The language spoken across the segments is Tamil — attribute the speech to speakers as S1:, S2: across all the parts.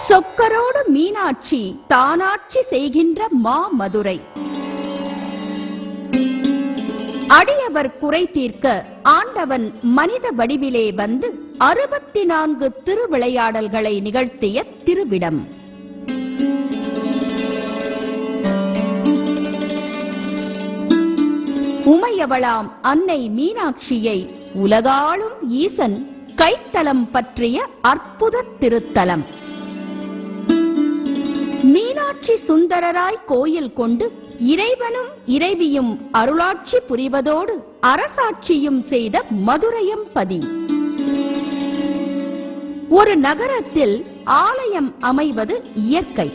S1: சொக்கரோடு மீனாட்சி தானாட்சி செய்கின்ற மாமதுரை. அடியவர் குறை தீர்க்க ஆண்டவன் மனித வடிவிலே வந்து 64 திருவிளையாடல்களை நிகழ்த்திய திருவிடம். உமையவளாம் அன்னை மீனாட்சியை உலகாளும் ஈசன் கைத்தலம் பற்றிய அற்புத திருத்தலம். மீனாட்சி சுந்தரராய் கோயில் கொண்டு இறைவனும் இறைவியும் அருளாட்சி புரிவதோடு அரசாட்சியும் செய்த மதுரையம்பதி. ஒரு நகரத்தில் ஆலயம் அமைவது இயற்கை.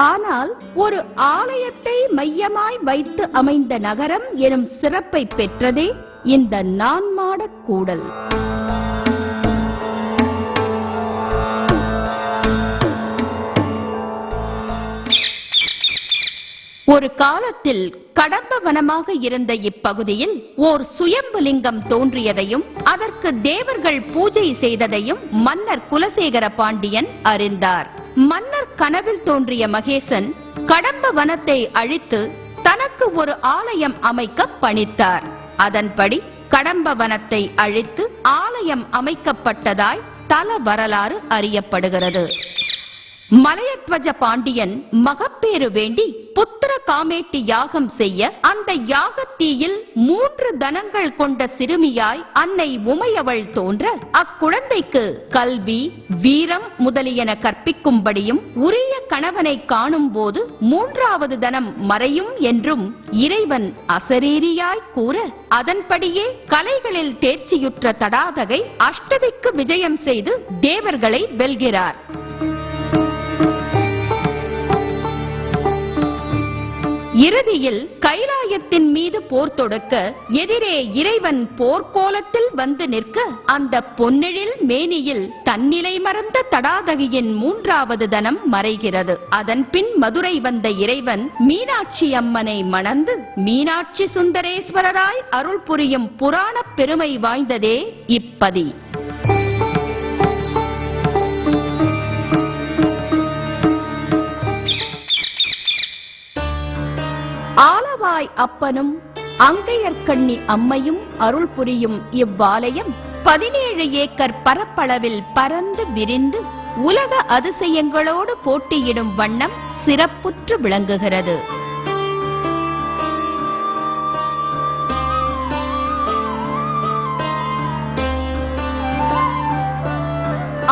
S1: ஆனால் ஒரு ஆலயத்தை மையமாய் வைத்து அமைந்த நகரம் எனும் சிறப்பை பெற்றதே இந்த நான்மாடக் கூடல். ஒரு காலத்தில் கடம்ப வனமாக இருந்த இப்பகுதியில் ஓர் சுயம்புலிங்கம் தோன்றியதையும் அதற்கு தேவர்கள் பூஜை செய்ததையும் மன்னர் குலசேகர பாண்டியன் அறிந்தார். மன்னர் கனவில் தோன்றிய மகேசன் கடம்ப வனத்தை அழித்து தனக்கு ஒரு ஆலயம் அமைக்க பணித்தார். அதன்படி கடம்ப வனத்தை அழித்து ஆலயம் அமைக்கப்பட்டதாய் தல வரலாறு அறியப்படுகிறது. மலையத்வஜ பாண்டியன் மகப்பேறு வேண்டி புத்திர காமேட்டி யாகம் செய்ய அந்த யாகத்தீயில் 3 தனங்கள் கொண்ட சிறுமியாய் அன்னை உமையவள் தோன்ற அக்குழந்தைக்கு கல்வி, வீரம் முதலியன கற்பிக்கும்படியும் உரிய கணவனை காணும் போது 3வது தனம் மறையும் என்றும் இறைவன் அசரீரியாய் கூற அதன்படியே கலைகளில் தேர்ச்சியுற்ற தடாதகை அஷ்டதிக்கு விஜயம் செய்து தேவர்களை வெல்கிறார். இறுதியில் கைலாயத்தின் மீது போர் தொடுக்க எதிரே இறைவன் போர்க்கோலத்தில் வந்து நிற்க அந்த பொன்னெழில் மேனியில் தன்னிலை மறந்த தடாதகியின் 3வது தனம் மறைகிறது. அதன் பின் மதுரை வந்த இறைவன் மீனாட்சி அம்மனை மணந்து மீனாட்சி சுந்தரேஸ்வரராய் அருள் புரியும் புராண பெருமை வாய்ந்ததே இப்பதி. ஆலவாய் அப்பனும் அங்கையர்கண்ணி அம்மையும் அருள் புரியும் இவ்வாலயம் 17 ஏக்கர் பரப்பளவில் பரந்து விரிந்து உலக அதிசயங்களோடு போட்டியிடும் வண்ணம் சிறப்புற்று விளங்குகிறது.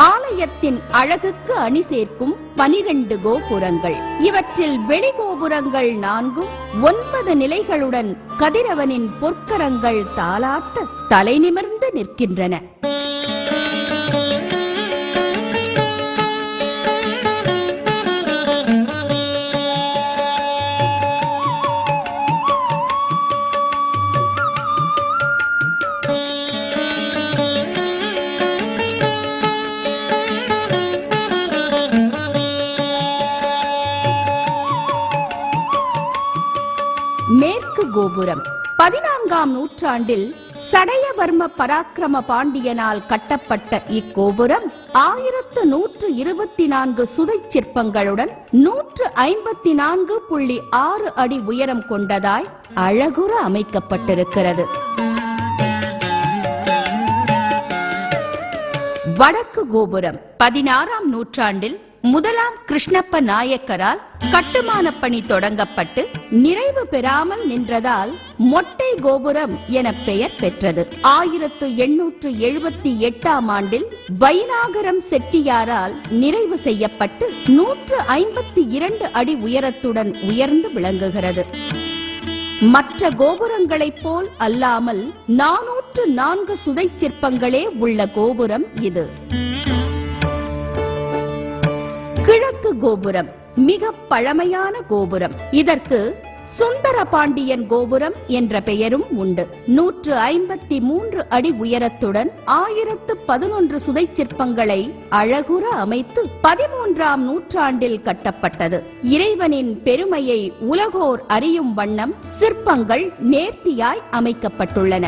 S1: ஆலயத்தின் அழகுக்கு அணி சேர்க்கும் 12 கோபுரங்கள். இவற்றில் வெளிகோபுரங்கள் 4 9 நிலைகளுடன் கதிரவனின் பொற்கரங்கள் தாலாட்ட தலை நிமிர்ந்து நிற்கின்றன. மேற்கு கோபுரம் 14ஆம் நூற்றாண்டில் சடையவர்ம பராக்கிரம பாண்டியனால் கட்டப்பட்ட இக்கோபுரம் 1124 சுதை சிற்பங்களுடன் 154.6 அடி உயரம் கொண்டதாய் அழகுற அமைக்கப்பட்டிருக்கிறது. வடக்கு கோபுரம் 16ஆம் நூற்றாண்டில் முதலாம் கிருஷ்ணப்ப நாயக்கரால் கட்டுமான பணி தொடங்கப்பட்டு நிறைவு பெறாமல் நின்றதால் மொட்டை கோபுரம் என பெயர் பெற்றது. 1878ஆம் ஆண்டில் வைநாகரம் செட்டியாரால் நிறைவு செய்யப்பட்டு 152 அடி உயரத்துடன் உயர்ந்து விளங்குகிறது. மற்ற கோபுரங்களைப் போல் அல்லாமல் 404 சுதை சிற்பங்களே உள்ள கோபுரம் இது. கிழக்கு கோபுரம் மிக பழமையான கோபுரம். இதற்கு சுந்தர பாண்டியன் கோபுரம் என்ற பெயரும் உண்டு. 153 அடி உயரத்துடன் 1011 சுதை சிற்பங்களை அழகுற அமைத்து 13ஆம் நூற்றாண்டில் கட்டப்பட்டது. இறைவனின் பெருமையை உலகோர் அறியும் வண்ணம் சிற்பங்கள் நேர்த்தியாய் அமைக்கப்பட்டுள்ளன.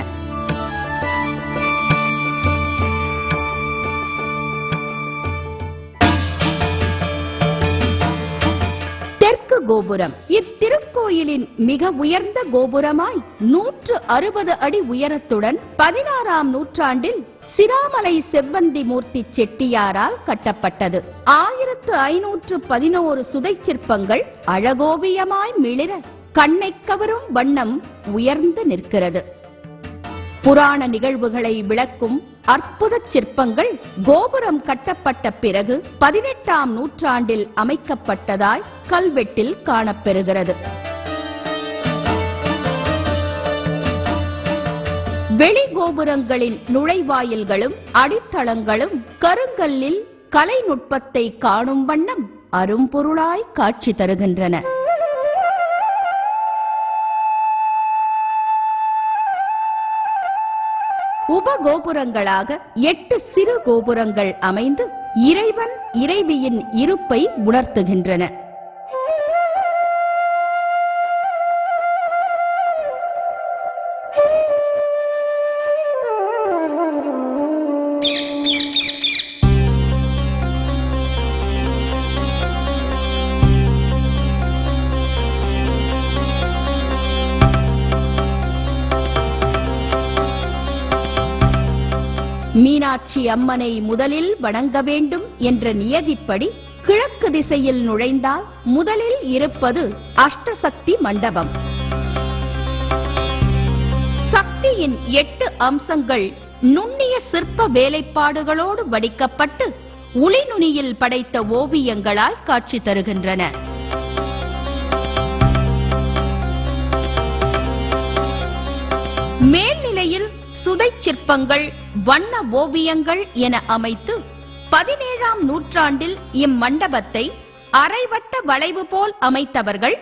S1: கோபுரம். இத்திருக்கோயிலின் மிக உயர்ந்த கோபுரமாய் 160 அடி உயரத்துடன் 16ஆம் நூற்றாண்டில் சிராமலை செவ்வந்தி மூர்த்தி செட்டியாரால் கட்டப்பட்டது. 1511 சுதை சிற்பங்கள் அழகோவியமாய் மிளிர கண்ணை கவரும் வண்ணம் உயர்ந்து நிற்கிறது. புராண நிகழ்வுகளை விளக்கும் அற்புத சிற்பங்கள் கோபுரம் கட்டப்பட்ட பிறகு 18ஆம் நூற்றாண்டில் அமைக்கப்பட்டதாய் கல்வெட்டில் காணப்பெறுகிறது. வெளி கோபுரங்களின் நுழைவாயில்களும் அடித்தளங்களும் கருங்கல்லில் கலைநுட்பத்தை காணும் வண்ணம் அரும்பொருளாய் காட்சி தருகின்றன. உபகோபுரங்களாக 8 சிறு கோபுரங்கள் அமைந்து இறைவன் இறைவியின் இருப்பை உணர்த்துகின்றன. மீனாட்சி அம்மனை முதலில் வணங்க வேண்டும் என்ற நியதிப்படி கிழக்கு திசையில் நுழைந்தால் முதலில் இருப்பது அஷ்டசக்தி மண்டபம். சக்தியின் 8 அம்சங்கள் நுண்ணிய சிற்ப வேலைப்பாடுகளோடு வடிக்கப்பட்டு உளிநுனியில் படைத்த ஓவியங்களாய் காட்சி தருகின்றன. மேல்நிலையில் சுதை சிற்பங்கள் வண்ண ஓவியங்கள் என அமைத்து 17ஆம் நூற்றாண்டில் இம்மண்டபத்தை அரைவட்ட வளைவு போல் அமைத்தவர்கள்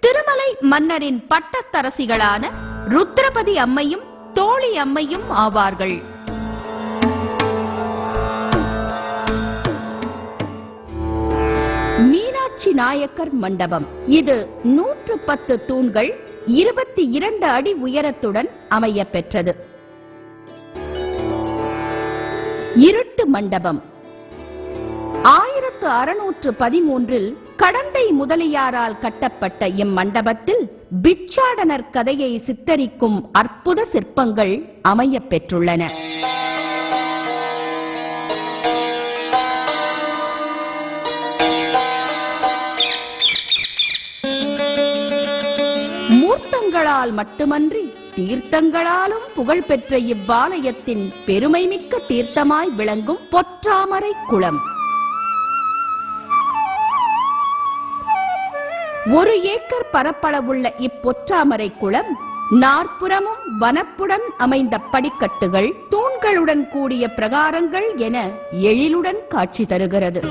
S1: திருமலை மன்னரின் பட்டத்தரசிகளான ருத்ரபதி அம்மையும் தோழி அம்மையும் ஆவார்கள். மீனாட்சி நாயக்கர் மண்டபம். இது 110 தூண்கள் 22 அடி உயரத்துடன் அமைய பெற்றது. இருட்டு மண்டபம். 1613இல் கடந்தை முதலியாரால் கட்டப்பட்ட இம்மண்டபத்தில் பிச்சாடனர் கதையை சித்தரிக்கும் அற்புத சிற்பங்கள் அமைய பெற்றுள்ளன. மூர்த்தங்களால் மட்டுமன்றி தீர்த்தங்களாலும் புகழ்பெற்ற இவ்வாலயத்தின் பெருமைமிக்க தீர்த்தமாய் விளங்கும் பொற்றாமரை குளம். 1 ஏக்கர் பரப்பளவுள்ள இப்பொற்றாமரை குளம் நாற்புறமும் வனப்புடன் அமைந்த படிக்கட்டுகள், தூண்களுடன் கூடிய பிரகாரங்கள் என எழிலுடன் காட்சி தருகிறது.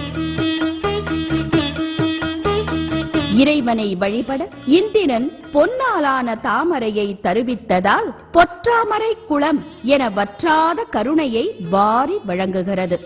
S1: இறைவனை வழிபட இந்திரன் பொன்னாலான தாமரையை தருவித்ததால் பொற்றாமரை குளம் என வற்றாத கருணையை வாரி வழங்குகிறது.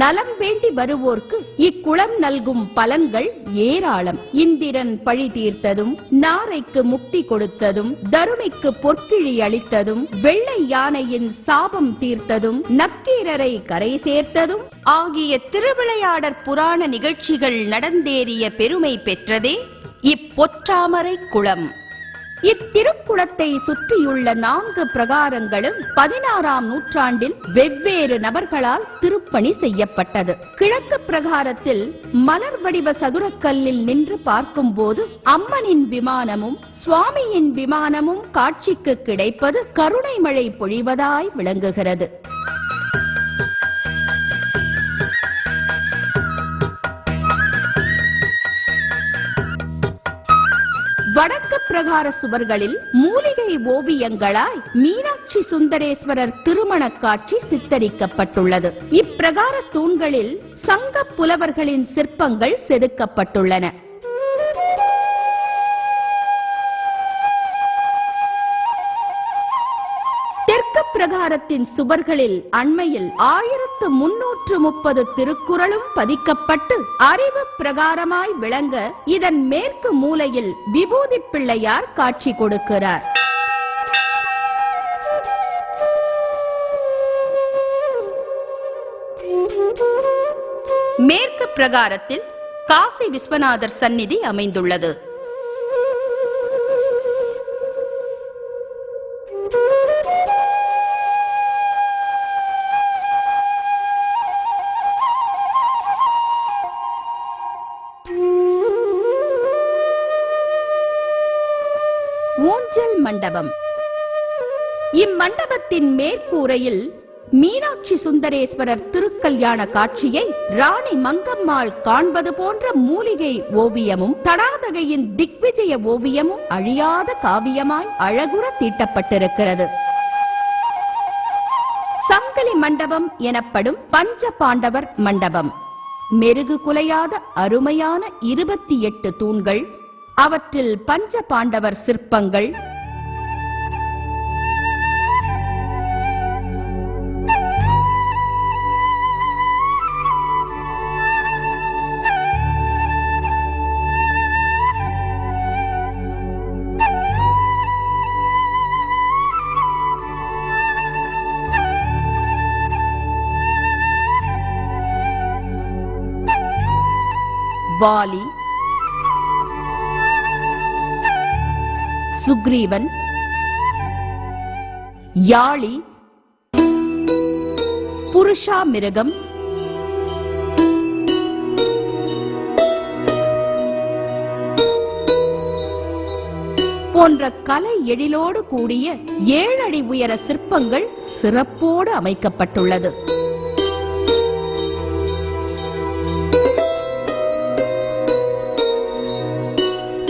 S1: நலம் வேண்டி வருவோர்க்கு இக்குளம் நல்கும் பலன்கள் ஏராளம். இந்திரன் பழி தீர்த்ததும், நாரைக்கு முக்தி கொடுத்ததும், தருமிக்கு பொற்கிழி அளித்ததும், வெள்ளை யானையின் சாபம் தீர்த்ததும், நக்கீரரை கரை சேர்த்ததும் ஆகிய திருவிளையாடற் புராண நிகழ்ச்சிகள் நடந்தேறிய பெருமை பெற்றதே இப்பொற்றாமரை குளம். இத்திருக்குளத்தை சுற்றியுள்ள 4 பிரகாரங்களும் 16ஆம் நூற்றாண்டில் வெவ்வேறு நபர்களால் திருப்பணி செய்யப்பட்டது. கிழக்கு பிரகாரத்தில் மலர் வடிவ சதுரக்கல்லில் நின்று பார்க்கும் போது அம்மனின் விமானமும் சுவாமியின் விமானமும் காட்சிக்கு கிடைப்பது கருணை மழை பொழிவதாய் விளங்குகிறது. வடக்கு பிரகார சுவர்களில் மூலிகை ஓவியங்களாய் மீனாட்சி சுந்தரேஸ்வரர் திருமண காட்சி சித்தரிக்கப்பட்டுள்ளது. இப்பிரகார தூண்களில் சங்க புலவர்களின் சிற்பங்கள் செதுக்கப்பட்டுள்ளன. தெற்கு பிரகாரத்தின் சுவர்களில் அண்மையில் 1330 திருக்குறளும் பதிக்கப்பட்டு அறிவு பிரகாரமாய் விளங்க இதன் மேற்கு மூலையில் விபூதி பிள்ளையார் காட்சி கொடுக்கிறார். மேற்கு பிரகாரத்தில் காசி விஸ்வநாதர் சந்நிதி அமைந்துள்ளது. ஊஞ்சல் மண்டபம். இம்மண்டபத்தின் மேற்கூரையில் மீனாட்சி சுந்தரேஸ்வரர் திருக்கல்யாண காட்சியை ராணி மங்கம்மாள் காண்பது போன்ற மூலிகை ஓவியமும் தடாதகையின் திக்விஜய ஓவியமும் அழியாத காவியமாய் அழகுற தீட்டப்பட்டிருக்கிறது. சங்கிலி மண்டபம் எனப்படும் பஞ்ச பாண்டவர் மண்டபம். மெருகு குலையாத அருமையான 28 தூண்கள், அவற்றில் பஞ்ச பாண்டவர் சிற்பங்கள், வாலி, சுக்ரீவன், யாழி, புருஷா மிருகம், போன்ற கலை எழிலோடு கூடிய 7 அடி உயர சிற்பங்கள் சிறப்போடு அமைக்கப்பட்டுள்ளது.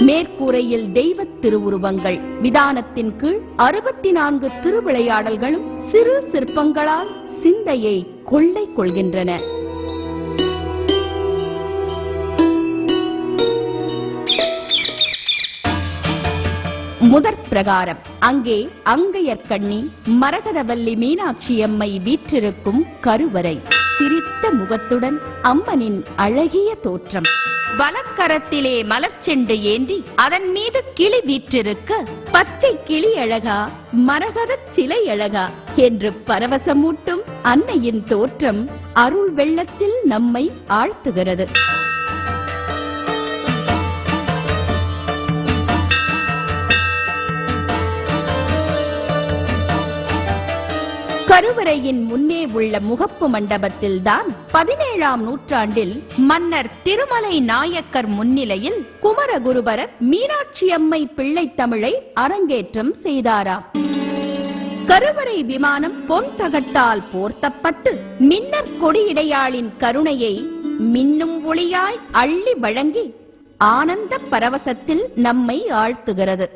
S1: மேற்கூரையில் தெய்வ திருவுருவங்கள், விதானத்தின் கீழ் 64 திருவிளையாடல்களும் சிறு சிற்பங்களால் சிந்தையை கொள்ளை கொள்கின்றன. முதற் பிரகாரம். அங்கே அங்கையர்கண்ணி மரகதவல்லி மீனாட்சி அம்மை வீற்றிருக்கும் கருவறை. சிரித்த முகத்துடன் அம்மனின் அழகிய தோற்றம். வலக்கரத்திலே மலர்ச்செண்டு ஏந்தி அதன் மீது கிளி வீற்றிருக்க, பச்சை கிளி அழகா மரகத சிலை அழகா என்று பரவசமூட்டும் அன்னையின் தோற்றம் அருள் வெள்ளத்தில் நம்மை ஆழ்த்துகிறது. கருவறையின் முன்னே உள்ள முகப்பு மண்டபத்தில் தான் 17ஆம் நூற்றாண்டில் மன்னர் திருமலை நாயக்கர் முன்னிலையில் குமரகுருபரர் மீனாட்சி அம்மை பிள்ளை தமிழை அரங்கேற்றம் செய்தாராம். கருவறை விமானம் பொன் தகட்டால் போர்த்தப்பட்டு மின்னர் கொடியிடையாளின் கருணையை மின்னும் ஒளியாய் அள்ளி வழங்கி ஆனந்த பரவசத்தில் நம்மை ஆழ்த்துகிறது.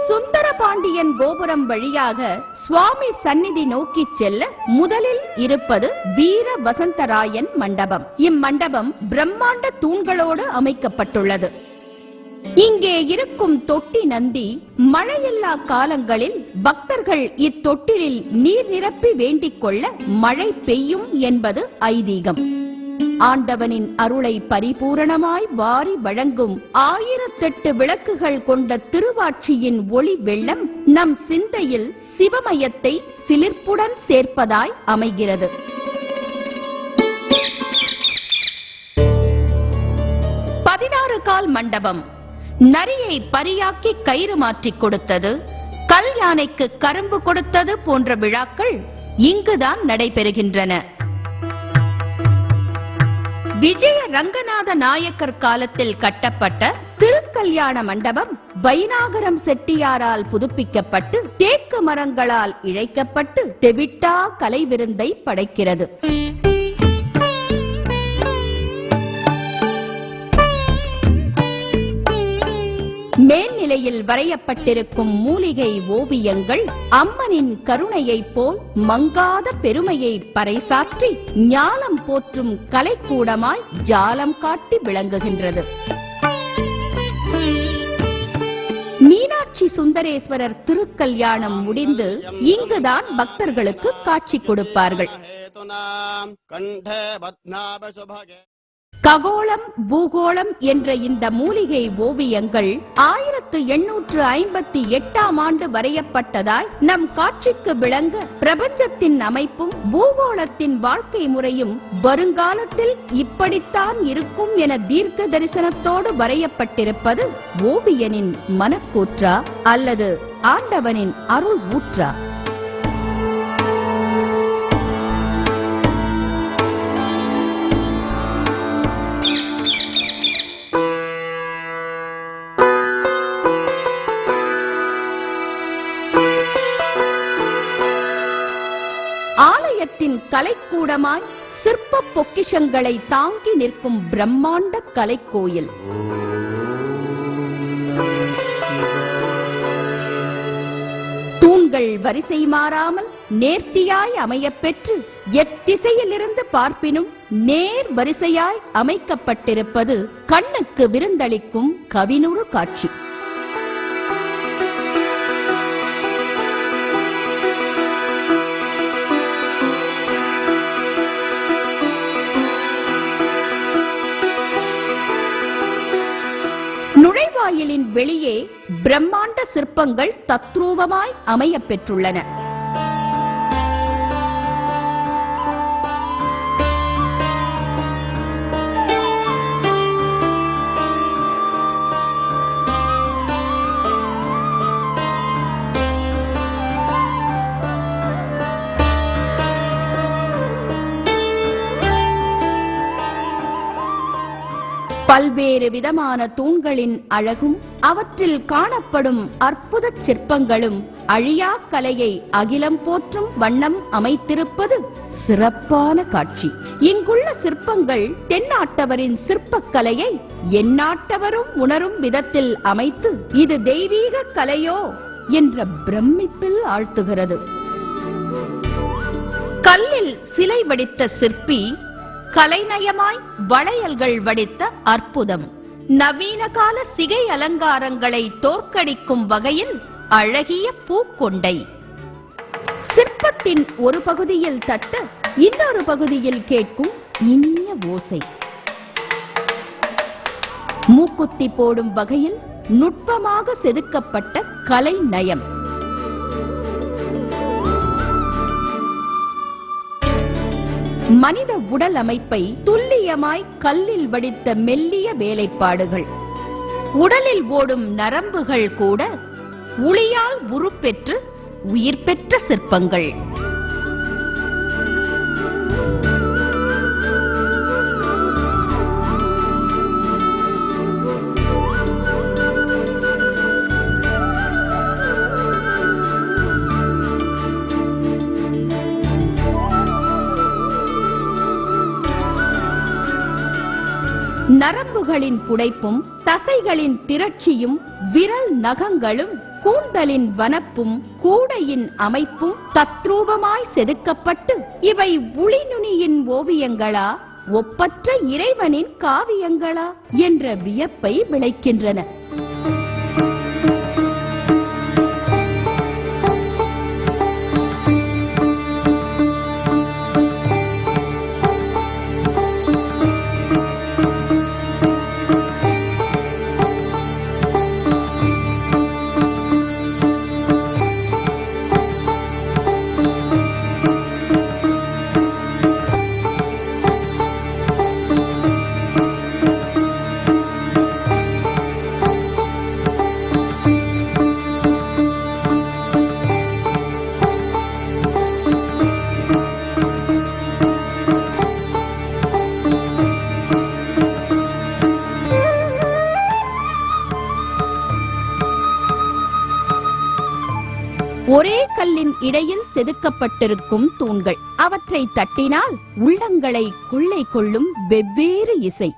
S1: சுந்தரபாண்டியன் கோபுரம் வழியாக சுவாமி சந்நிதி நோக்கி செல்ல முதலில் இருப்பது வீர வசந்தராயன் மண்டபம். இம்மண்டபம் பிரம்மாண்ட தூண்களோடு அமைக்கப்பட்டுள்ளது. இங்கே இருக்கும் தொட்டி நந்தி மழையில்லா காலங்களில் பக்தர்கள் இத்தொட்டிலில் நீர் நிரப்பி வேண்டிக் கொள்ள மழை பெய்யும் என்பது ஐதீகம். ஆண்டவனின் அருளை பரிபூரணமாய் வாரி வழங்கும் 1008 விளக்குகள் கொண்ட திருவாட்சியின் ஒளி வெள்ளம் நம் சிந்தையில் சிவமயத்தை சிலிர்ப்புடன் சேர்ப்பதாய் அமைகிறது. கால் மண்டபம். நரியை பரியாக்கி கயிறு மாற்றிக் கொடுத்தது, கல் யானைக்கு கரும்பு கொடுத்தது போன்ற விழாக்கள் இங்குதான் நடைபெறுகின்றன. விஜய ரங்கநாத நாயக்கர் காலத்தில் கட்டப்பட்ட திருக்கல்யாண மண்டபம் வைநாகரம் செட்டியாரால் புதுப்பிக்கப்பட்டு தேக்கு மரங்களால் இழைக்கப்பட்டு தெவிட்டா கலை விருந்தை படைக்கிறது. மேல்நிலையில் வரையப்பட்டிருக்கும் மூலிகை ஓவியங்கள் அம்மனின் கருணையைப் போல் மங்காத பெருமையை பறைசாற்றி ஞானம் போற்றும் கலைக்கூடமாய் ஜாலம் காட்டி விளங்குகின்றது. மீனாட்சி சுந்தரேஸ்வரர் திருக்கல்யாணம் முடிந்து இங்குதான் பக்தர்களுக்கு காட்சி கொடுப்பார்கள். ககோளம் பூகோளம் என்ற இந்த மூலிகை ஓவியங்கள் 1858ஆம் ஆண்டு வரையப்பட்டதாய் நம் காட்சிக்கு விளங்க பிரபஞ்சத்தின் அமைப்பும் பூகோளத்தின் வாழ்க்கை முறையும் வருங்காலத்தில் இப்படித்தான் இருக்கும் என தீர்க்க தரிசனத்தோடு வரையப்பட்டிருப்பது ஓவியனின் மனக்கூற்றா அல்லது ஆண்டவனின் அருள் ஊற்றா? ஆலயத்தின் கலைக்கூடமாய் சிற்ப பொக்கிஷங்களை தாங்கி நிற்கும் பிரம்மாண்ட கலைக்கோயில். தூண்கள் வரிசை மாறாமல் நேர்த்தியாய் அமையப்பெற்று எத்திசையிலிருந்து பார்ப்பினும் நேர் வரிசையாய் அமைக்கப்பட்டிருப்பது கண்ணுக்கு விருந்தளிக்கும் கவினுறு காட்சி. நுழைவாயிலின் வெளியே பிரம்மாண்ட சிற்பங்கள் தத்ரூபமாய் அமையப் பெற்றுள்ளன. பல்வேறு விதமான தூண்களின் அழகும் அவற்றில் காணப்படும் அற்புத சிற்பங்களும் அழியா கலையை அகிலம் போற்றும் வண்ணம் அமைத்திருப்பது சிறப்பான காட்சி. இங்குள்ள சிற்பங்கள் தென்னாட்டவரின் சிற்பக்கலையை எந்நாட்டவரும் உணரும் விதத்தில் அமைத்து இது தெய்வீக கலையோ என்ற பிரமிப்பில் ஆழ்த்துகிறது. கல்லில் சிலை வடித்த சிற்பி கலைநயமாய் வளையல்கள் வடித்த அற்புதம். நவீன கால சிகை அலங்காரங்களை தோற்கடிக்கும் வகையில் அழகிய பூக்கொண்டை. சிற்பத்தின் ஒரு பகுதியில் தட்ட இன்னொரு பகுதியில் கேட்கும் இனிய ஓசை. மூக்குத்தி போடும் வகையில் நுட்பமாக செதுக்கப்பட்ட கலை நயம். மனித உடல் அமைப்பை துல்லியமாய் கல்லில் வடித்த மெல்லிய வேலைப்பாடுகள். உடலில் ஓடும் நரம்புகள் கூட உளியால் உருப்பெற்று உயிர் பெற்ற சிற்பங்கள். நரம்புகளின் புடைப்பும் தசைகளின் திரட்சியும் விரல் நகங்களும் கூந்தலின் வனப்பும் கூடையின் அமைப்பும் தத்ரூபமாய் செதுக்கப்பட்டு இவை உளிநுனியின் ஓவியங்களா ஒப்பற்ற இறைவனின் காவியங்களா என்ற வியப்பை விளைக்கின்றன. ஒரே கல்லின் இடையில் செதுக்கப்பட்டிருக்கும் தூண்கள். அவற்றை தட்டினால் உள்ளங்களை கொள்ளை கொள்ளும் வெவ்வேறு இசை.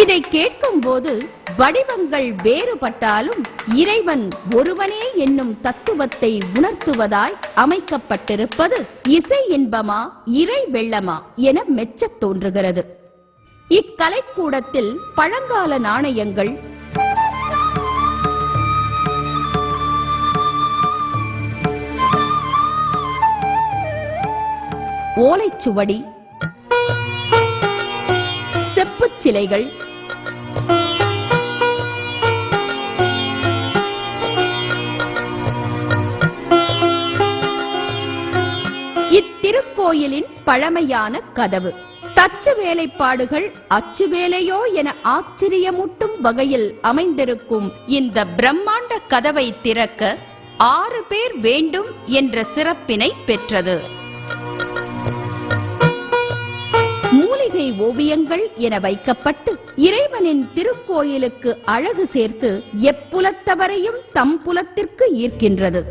S1: இதை கேட்கும் போது வடிவங்கள் வேறுபட்டாலும் இறைவன் ஒருவனே என்னும் தத்துவத்தை உணர்த்துவதாய் அமைக்கப்பட்டிருப்பது இசை இன்பமா இறை வெள்ளமா என மெச்சத் தோன்றுகிறது. இக்கலைக்கூடத்தில் பழங்கால நாணயங்கள், ஓலைச்சுவடி, செப்புச் சிலைகள், இத்திருக்கோயிலின் பழமையான கதவு. தச்சு வேலைப்பாடுகள் அச்சு வேலையோ என ஆச்சரியமூட்டும் வகையில் அமைந்திருக்கும் இந்த பிரம்மாண்ட கதவை திறக்க 6 பேர் வேண்டும் என்ற சிறப்பினை பெற்றது. மூலிகை ஓவியங்கள் என வைக்கப்பட்டு இறைவனின் திருக்கோயிலுக்கு அழகு சேர்த்து எப்புலத்தவரையும் தம் புலத்திற்கு ஈர்க்கின்றது.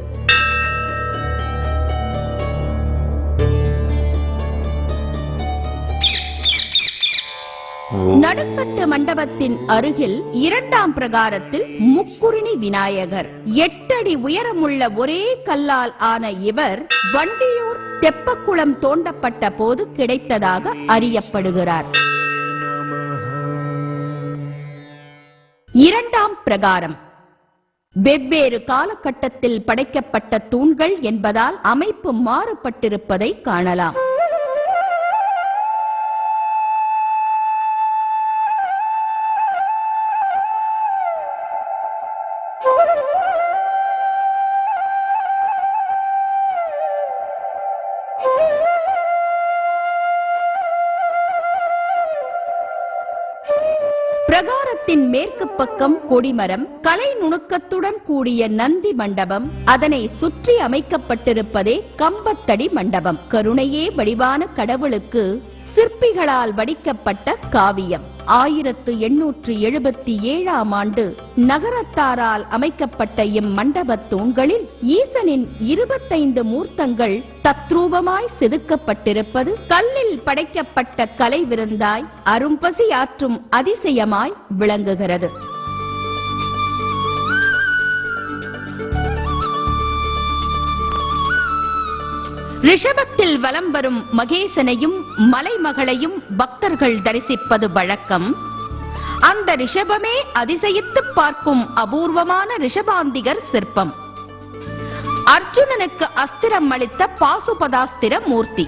S1: நடுக்கட்டு மண்டபத்தின் அருகில் 2ஆம் பிரகாரத்தில் முக்குறுணி விநாயகர். 8 அடி உயரமுள்ள ஒரே கல்லால் ஆன இவர் வண்டியூர் தெப்பக்குளம் தோண்டப்பட்ட போது கிடைத்ததாக அறியப்படுகிறார். 2ஆம் பிரகாரம் வெவ்வேறு காலகட்டத்தில் படைக்கப்பட்ட தூண்கள் என்பதால் அமைப்பு மாறுபட்டிருப்பதை காணலாம். பிரகாரத்தின் மேற்கு பக்கம் கொடிமரம், கலை நுணுக்கத்துடன் கூடிய நந்தி மண்டபம், அதனை சுற்றி அமைக்கப்பட்டிருப்பதே கம்பத்தடி மண்டபம். கருணையே வடிவான கடவுளுக்கு சிற்பிகளால் வடிக்கப்பட்ட காவியம். 1877ஆம் ஆண்டு நகரத்தாரால் அமைக்கப்பட்ட இம்மண்டபத் தூண்களில் ஈசனின் 25 மூர்த்தங்கள் தத்ரூபமாய் செதுக்கப்பட்டிருப்பது கல்லில் படைக்கப்பட்ட கலை விருந்தாய் அரும்பசி ஆற்றும் அதிசயமாய் விளங்குகிறது. ரிஷபத்தில் வலம் வரும் மகேசனையும் மலைமகளையும் பக்தர்கள் தரிசிப்பது வழக்கம். அந்த ரிஷபமே அதிசயித்து பார்க்கும் அபூர்வமான ரிஷபாந்திகர் சிற்பம். அர்ஜுனனுக்கு அஸ்திரம் அளித்த பாசுபதாஸ்திர மூர்த்தி.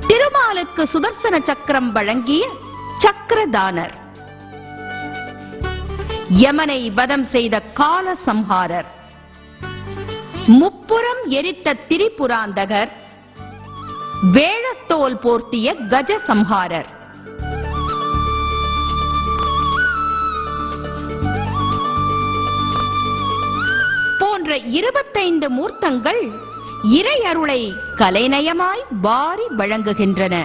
S1: திருமாலுக்கு சுதர்சன சக்கரம் வழங்கிய சக்கரதானர். யமனை வதம் செய்த கால சம்ஹாரர். முப்புறம் எரித்த திரிபுராந்தகர். வேழத்தோல் போர்த்திய கஜ சம்ஹாரர். போன்ற 25 மூர்த்தங்கள் இறை அருளை கலைநயமாய் வாரி வழங்குகின்றன.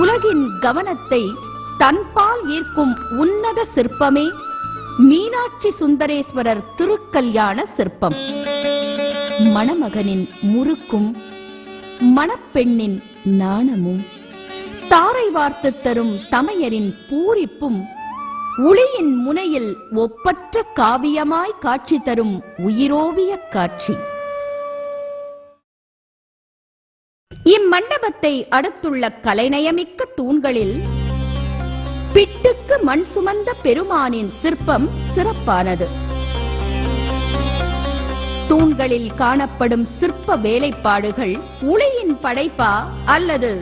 S1: உலகின் கவனத்தை தன்பால் ஈர்க்கும் உன்னத சிற்பமே மீனாட்சி சுந்தரேஸ்வரர் திருக்கல்யாண சிற்பம். மணமகனின் முறுக்கும் மணப்பெண்ணின் நாணமும் தாரை வார்த்து தரும் தமையரின் பூரிப்பும் உளியின் முனையில் ஒப்பற்ற காவியமாய் காட்சி தரும் உயிரோவிய காட்சி. இம்மண்டபத்தை அடுத்துள்ள கலைநயமிக்க தூண்களில் பிட்டுக்கு மண் சுமந்த பெருமானின் சிற்பம் சிறப்பானது. தூண்களில் காணப்படும் சிற்ப வேலைப்பாடுகள் உளியின் படைப்பா அல்லது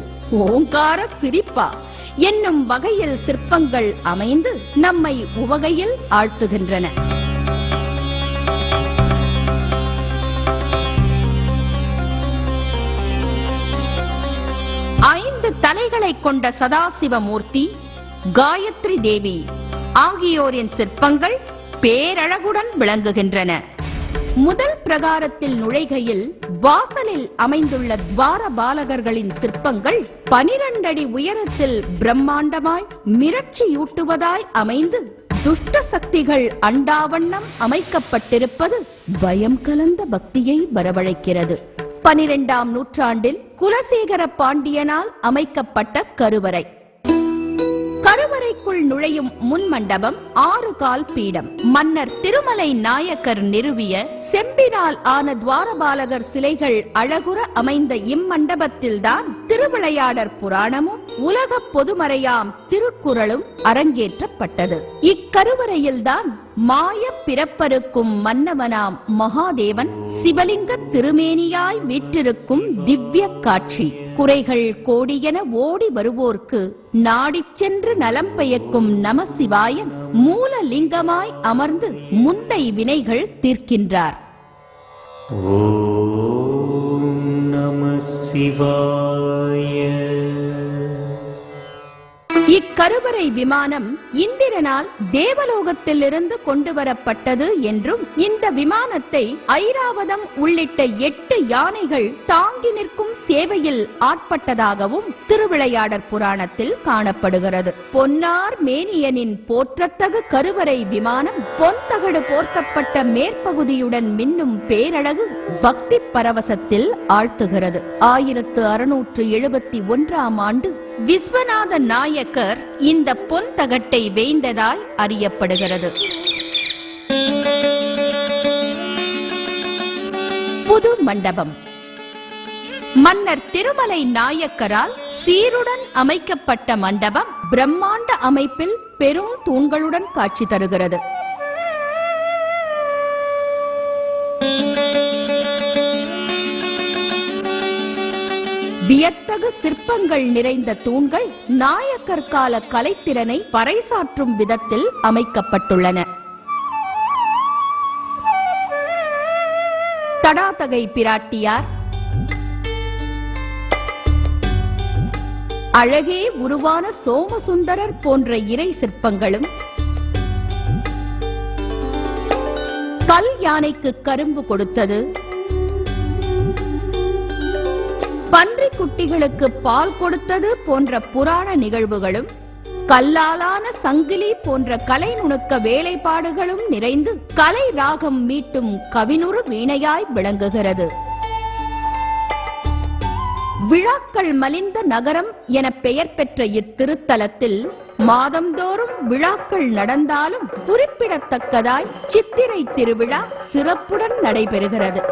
S1: ஓங்கார சிரிப்பா என்னும் வகையில் சிற்பங்கள் அமைந்து நம்மை உவகையில் ஆழ்த்துகின்றன. தலைகளை கொண்ட சதாசிவமூர்த்தி, காயத்ரி தேவி ஆகியோரின் சிற்பங்கள் பேரழகுடன் விளங்குகின்றன. முதல் பிரகாரத்தில் நுழைகையில் வாசலில் அமைந்துள்ள துவார பாலகர்களின் சிற்பங்கள் 12 அடி உயரத்தில் பிரம்மாண்டமாய் மிரட்சியூட்டுவதாய் அமைந்து துஷ்ட சக்திகள் அண்டாவண்ணம் அமைக்கப்பட்டிருப்பது பயம் கலந்த பக்தியை வரவழைக்கிறது. 12ஆம் நூற்றாண்டில் குலசேகர பாண்டியனால் அமைக்கப்பட்ட கருவறை. கருவறைக்குள் நுழையும் முன் மண்டபம் 6 கால் பீடம். மன்னர் திருமலை நாயக்கர் நிறுவிய செம்பினால் ஆன துவாரபாலகர் சிலைகள் அழகுற அமைந்த இம்மண்டபத்தில்தான் திருவிளையாடற் புராணமும் உலக பொதுமறையாம் திருக்குறளும் அரங்கேற்றப்பட்டது. இக்கருவறையில்தான் மாய பிறப்பருக்கும் மன்னவனாம் மகாதேவன் சிவலிங்க திருமேனியாய் வீற்றிருக்கும் திவ்ய காட்சி. குறைகள் கோடியென ஓடி வருவோர்க்கு நாடிச் சென்று நலம் பயக்கும் நமசிவாயன் மூலலிங்கமாய் அமர்ந்து முந்தை வினைகள் தீர்க்கின்றார்.
S2: ஓம் நம சிவாய.
S1: இக்கருவறை விமானம் இந்திரனால் தேவலோகத்திலிருந்து கொண்டு வரப்பட்டது என்றும் இந்த விமானத்தை ஐராவதம் உள்ளிட்ட 8 யானைகள் தாங்கி நிற்கும் சேவையில் ஆட்பட்டதாகவும் திருவிளையாடற் புராணத்தில் காணப்படுகிறது. பொன்னார் மேனியனின் போற்றத்தகு கருவறை விமானம் பொன்தகடு போர்த்தப்பட்ட மேற்பகுதியுடன் மின்னும் பேரழகு பக்தி பரவசத்தில் ஆழ்த்துகிறது. 1671ஆம் ஆண்டு விஸ்வநாத நாயக்கர் இந்த பொன் தகட்டை வேய்ந்ததாய் அறியப்படுகிறது. புது மண்டபம். மன்னர் திருமலை நாயக்கரால் சீருடன் அமைக்கப்பட்ட மண்டபம் பிரம்மாண்ட அமைப்பில் பெரும் தூண்களுடன் காட்சி தருகிறது. வியத்தகு சிற்பங்கள் நிறைந்த தூண்கள் நாயக்கர் கால கலைத்திறனை பறைசாற்றும் விதத்தில் அமைக்கப்பட்டுள்ளன. தடாதகை பிராட்டியார், அழகே உருவான சோமசுந்தரர் போன்ற இறை சிற்பங்களும், கல் யானைக்கு கரும்பு கொடுத்தது, பன்றி குட்டிகளுக்கு பால் கொடுத்தது போன்ற புராண நிகழ்வுகளும், கல்லாலான சங்கிலி போன்ற கலை நுணுக்க வேலைப்பாடுகளும் நிறைந்து கலை ராகம் மீட்டும் கவினுறு வீணையாய் விளங்குகிறது. விழாக்கள் மலிந்த நகரம் என பெயர் பெற்ற இத்திருத்தலத்தில் மாதந்தோறும் விழாக்கள் நடந்தாலும் குறிப்பிடத்தக்கதாய் சித்திரை திருவிழா சிறப்புடன் நடைபெறுகிறது.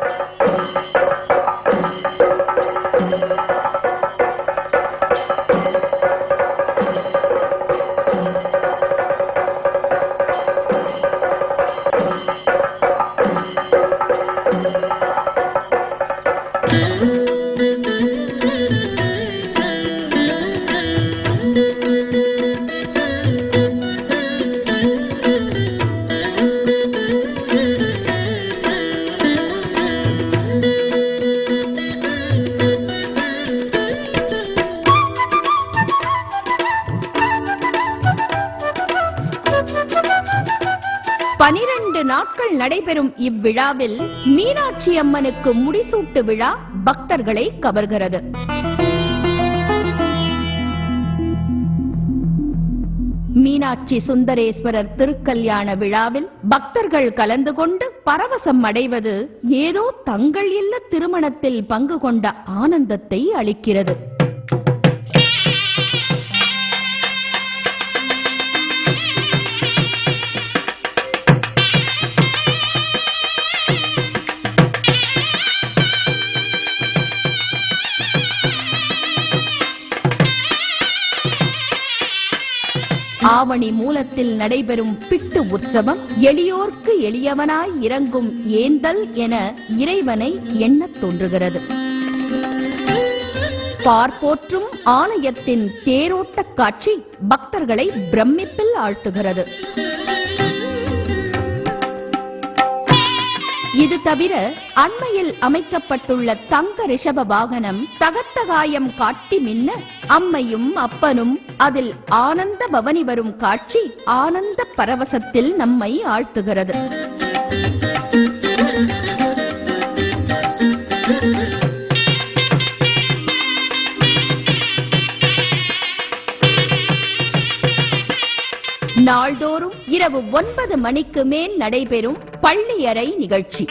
S1: நாட்கள் நடைபெறும் இவ்விழாவில் மீனாட்சி அம்மனுக்கு முடிசூட்டு விழா பக்தர்களை கவர்கிறது. மீனாட்சி சுந்தரேஸ்வரர் திருக்கல்யாண விழாவில் பக்தர்கள் கலந்து கொண்டு பரவசம் அடைவது ஏதோ தங்கள் இல்ல திருமணத்தில் பங்கு கொண்ட ஆனந்தத்தை அளிக்கிறது. ஆவணி மூலத்தில் நடைபெறும் பிட்டு உற்சவம் எளியோர்க்கு எளியவனாய் இறங்கும் ஏந்தல் என இறைவனை எண்ணத் தோன்றுகிறது. பார்ப்போற்றும் ஆலயத்தின் தேரோட்ட காட்சி பக்தர்களை பிரமிப்பில் ஆழ்த்துகிறது. இது தவிர அண்மையில் அமைக்கப்பட்டுள்ள தங்க ரிஷப வாகனம் தகத்தகாயம் காட்டி மின்ன அம்மையும் அப்பனும் அதில் ஆனந்த பவனி வரும் காட்சி ஆனந்த பரவசத்தில் நம்மை ஆழ்த்துகிறது. நாள்தோறும் இரவு 9 மணிக்கு மேல் நடைபெறும் பள்ளியறை நிகழ்ச்சி.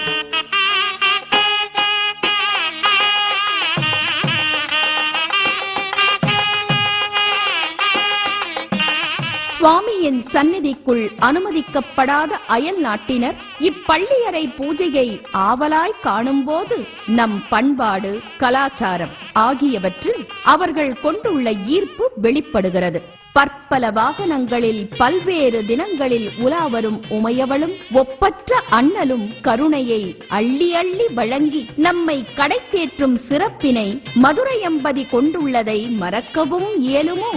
S1: சுவாமியின் சந்நிதிக்குள் அனுமதிக்கப்படாத அயல் நாட்டினர் இப்பள்ளியறை பூஜையை ஆவலாய் காணும்போது நம் பண்பாடு, கலாச்சாரம் ஆகியவற்றில் அவர்கள் கொண்டுள்ள ஈர்ப்பு வெளிப்படுகிறது. பற்பல வாகனங்களில் பல்வேறு தினங்களில் உலாவரும் உமையவளும் ஒப்பற்ற அண்ணலும் கருணையை அள்ளி அள்ளி வழங்கி நம்மை கடை தேற்றும் சிறப்பினை மதுரையம்பதி கொண்டுள்ளதை மறக்கவும் இயலுமோ?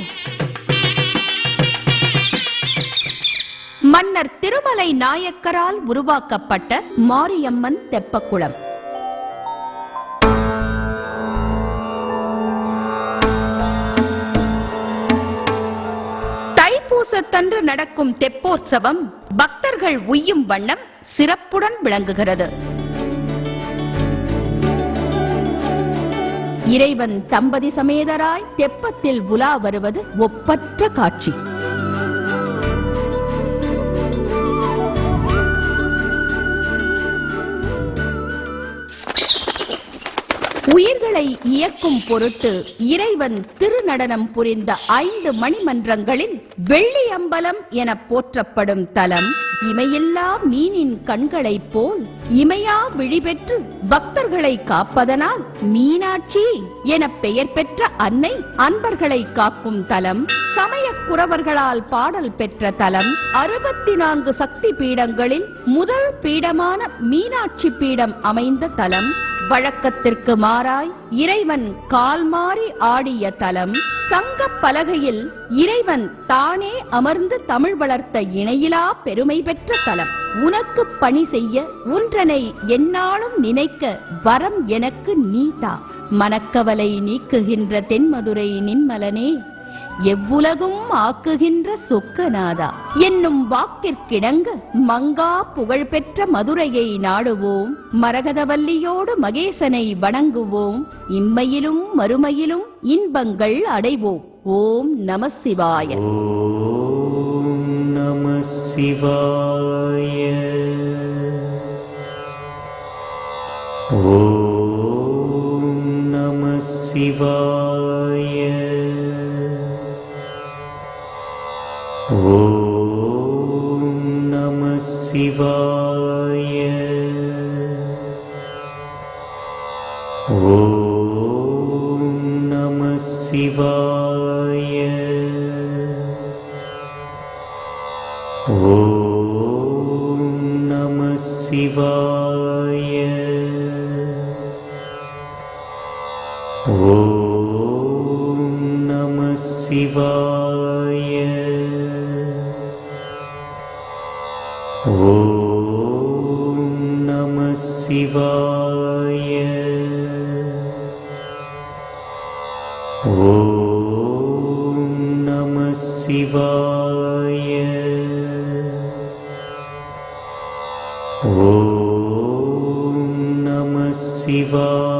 S1: மன்னர் திருமலை நாயக்கரால் உருவாக்கப்பட்ட மாரியம்மன் தெப்பக்குளம். தைப்பூசத்தன்று நடக்கும் தெப்போற்சவம் பக்தர்கள் உய்யும் வண்ணம் சிறப்புடன் விளங்குகிறது. இறைவன் தம்பதி சமேதராய் தெப்பத்தில் உலா வருவது ஒப்பற்ற காட்சி. உயிர்களை இயக்கும் பொருட்டு இறைவன் திருநடனம் புரிந்த 5 மணிமன்றங்களில் வெள்ளி அம்பலம் என போற்றப்படும் தலம் இமையில்லா மீனின் கண்களைப் போல் இமையா விழி பெற்று பக்தர்களை காப்பதனால் மீனாட்சி என பெயர் பெற்ற அன்னை அன்பர்களை காக்கும் தலம், சமய குறவர்களால் பாடல் பெற்ற தலம், 64 சக்தி பீடங்களில் முதல் பீடமான மீனாட்சி பீடம் அமைந்த தலம், வழக்கத்திற்கு மாறாய் இறைவன் கால் மாறி ஆடிய தலம், சங்க பலகையில் இறைவன் தானே அமர்ந்து தமிழ் வளர்த்த இணையிலா பெருமை பெற்ற தலம். உனக்கு பணி செய்ய ஒன்றனை எந்நாளும் நினைக்க வரம் எனக்கு நீதா, மனக்கவலை நீக்குகின்ற தென்மதுரை நின்மலனே, எவ்வுலகும் ஆக்குகின்ற சொக்கநாதா என்னும் வாக்கிற்கிணங்க மங்கா புகழ்பெற்ற மதுரையை நாடுவோம், மரகதவல்லியோடு மகேசனை வணங்குவோம், இம்மையிலும் மறுமையிலும் இன்பங்கள் அடைவோம். ஓம் நம சிவாய.
S2: ஓம் நம சிவாய. ஓம் நம சிவாய. ஓம் நம சிவாய. ஓம் நம சிவாய. ஓம் நம சிவாய. ஓம் நம சிவாய. ஓம் நம சிவாய. ஓம் நம சிவாய. ஓம் நம சிவாய.